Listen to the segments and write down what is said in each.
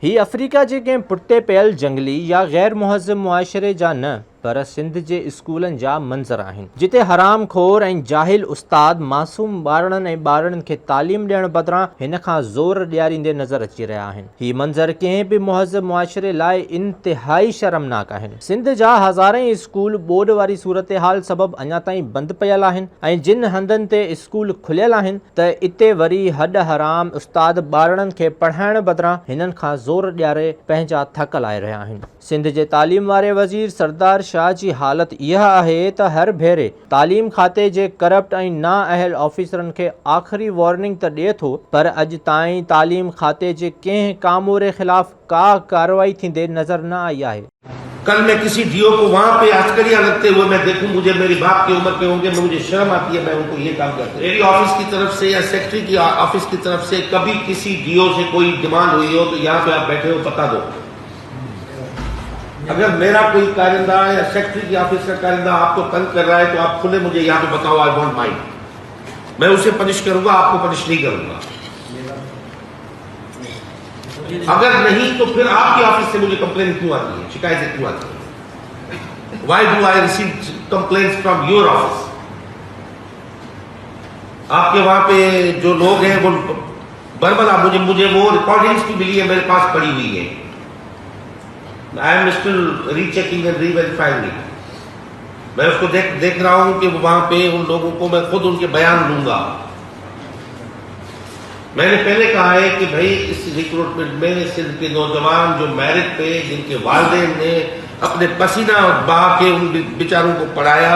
ही Africa के कंहिं पुठिते पियल जंगली या गैर मुहज़्ज़म मुआशरे जा न पर सिंध के स्कूलन जा मंज़र आहिनि जिते हराम खोर ऐं जाहिल उस्ताद मासूम ॿारनि ऐं ॿारनि खे तालीम ॾियण बदिरां हिन खां ज़ोर ॾियारींदे नज़र अची रहिया आहिनि। ही मंज़र कंहिं बि मुहज़्ज़म मुआशरे लाइ इंतिहाई शर्मनाक आहिनि। सिंध जा हज़ारें स्कूल ॿोॾि वारी सूरत हाल सबबि अञा ताईं बंदि पियल आहिनि ऐं जिन हंधनि ते स्कूल खुलियल आहिनि त इते वरी हॾ हराम उस्ताद ॿारनि खे पढ़ाइण बदिरां हिननि खां ज़ोर ॾियारे पंहिंजा थक लाहे रहिया आहिनि। सिंध जे तालीम वारे वज़ीर सरदार शाह जी हालत यह है त हर भेरे तालीम खाते जे करप्ट ऐं नाअहल ऑफिसरन के आखिरी वार्निंग त ॾिए थो पर अज ताईं तालीम खाते जे कंहिं कामोरे खिलाफ का कार्रवाई थींदे नजर न आई है। कल मैं किसी डीओ को वहां पे आजकरियां लगते हुए मैं देखूं, मुझे मेरी बाप की उम्र के होंगे, मुझे शर्म आती है, मैं उनको ये काम करता हूं। मेरी ऑफिस की तरफ से या सेक्रेटरी की ऑफिस की तरफ से कभी किसी डीओ से कोई डिमांड हुई हो तो यहाँ पे आप बैठे हो बता दो। अगर मेरा कोई कारिंदा या सेक्रेटरी की ऑफिस का कारिंदा आपको तंग कर रहा है तो आप खुले मुझे यहाँ पे बताओ, आई वॉन्ट माइंड, मैं उसे पनिश करूंगा, आपको पनिश नहीं करूंगा। अगर नहीं तो फिर आपकी ऑफिस से मुझे कंप्लेन क्यों आती है, शिकायतें क्यों आती है? Why do I receive complaints from your office? आपके वहां पे जो लोग हैं वो बरबला, मुझे वो रिकॉर्डिंग्स भी मिली है, मेरे पास पड़ी हुई है। I am still rechecking and reverifying it. मैं उसको देख रहा हूं कि वहां पे उन लोगों को मैं खुद उनके बयान लूंगा। मैंने पहले कहा है कि भाई इस रिक्रूटमेंट में सिंध के नौजवान जो मेरिट पे जिनके वालिदैन ने अपने पसीना बहा के उन बेचारों को पढ़ाया,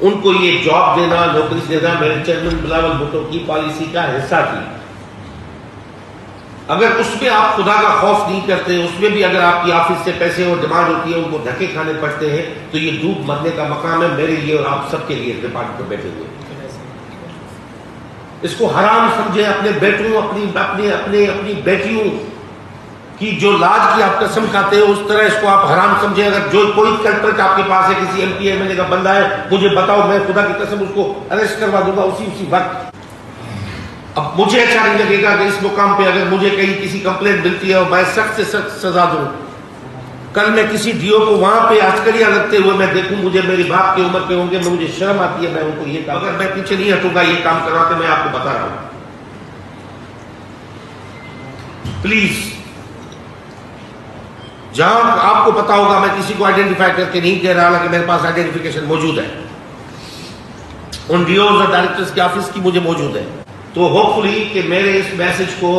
उनको ये जॉब देना, नौकरी देना मेरे चेयरमैन बिलावल भुट्टो की पॉलिसी का हिस्सा थी। अगर उसमें आप खुदा का खौफ नहीं करते, उसमें भी अगर आपकी ऑफिस से पैसे और डिमांड होती है, उनको धक्के खाने पड़ते हैं, तो ये डूब मरने का मकाम है मेरे लिए और आप सबके लिए डिपार्टमेंट पर बैठे हुए। इसको हराम समझे, अपने बेटों अपनी बेटियों की जो लाज की आप कसम खाते हो उस तरह इसको आप हराम समझे। अगर जो कोई कल्प्रिट आपके पास है, किसी एमपी एमएलए का बंदा है, मुझे बताओ, मैं खुदा की कसम उसको अरेस्ट करवा दूंगा उसी वक्त। अब मुझे अच्छा नहीं लगेगा कि इस मुकाम पे अगर मुझे कहीं किसी कंप्लेंट मिलती है और मैं सख्त से सख्त सजा दूं। कल मैं किसी डीओ को वहां पे आजकरियां लगते हुए मैं देखूं, मुझे मेरी बाप की उम्र के होंगे, मुझे शर्म आती है, मैं उनको ये काम, अगर मैं पीछे नहीं हटूंगा ये काम करवाते, मैं आपको बता रहा हूं। प्लीज, जहां आपको पता होगा, मैं किसी को आइडेंटिफाई करके नहीं कह रहा, हालांकि मेरे पास आइडेंटिफिकेशन मौजूद है, उन डीओज और डायरेक्टर्स की ऑफिस की मुझे मौजूद है। तो होपफुली कि मेरे इस मैसेज को,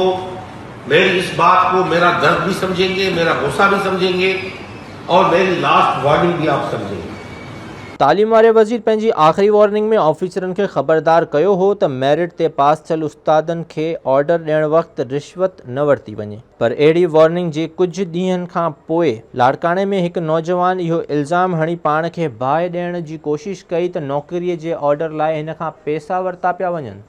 मेरी इस बात को, मेरा दर्द भी समझेंगे, मेरा गुस्सा भी समझेंगे और मेरी लास्ट वार्निंग भी आप समझेंगे। तालीम वारे वज़ीर पंहिंजी आख़िरी वार्निंग में ऑफिसरन खे ख़बरदार कयो हो त मेरिट ते पास थियल उस्तादनि खे ऑर्डर ॾियण वक़्तु रिश्वत न वरिती वञे, पर अहिड़ी वार्निंग जे कुझु ॾींहंनि खां पोइ लाड़काणे में हिकु नौजवान इहो इल्ज़ाम हणी पाण खे बाहि ॾियण जी कोशिश कई त नौकरीअ जे ऑर्डर लाइ हिन खां पैसा वरिता पिया वञनि।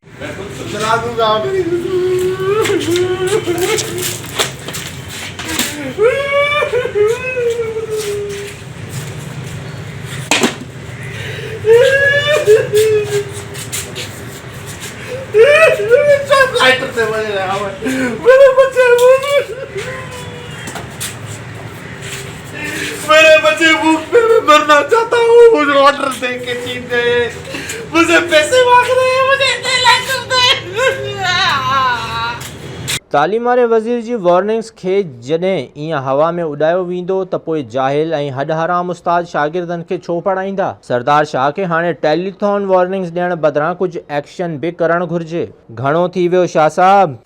मेरे बच्चे भूख पे मैं मरना चाहता हूँ, मुझे ऑर्डर दे के चीन गए, मुझे पैसे मांग रहे हैं, मुझे इतने लाख कर दे। तालीम वारे वज़ीर जी वार्निंग्स खे जॾहिं ईअं हवा में उॾायो वेंदो त पोइ जाहिल ऐं हॾ हराम उस्ताद शागिर्दनि खे छो पढ़ाईंदा। सरदार शाह खे हाणे टेलीथॉन वार्निंग्स ॾियण बदिरां कुझु एक्शन बि करणु घुरिजे। घणो थी वियो शाह साहब।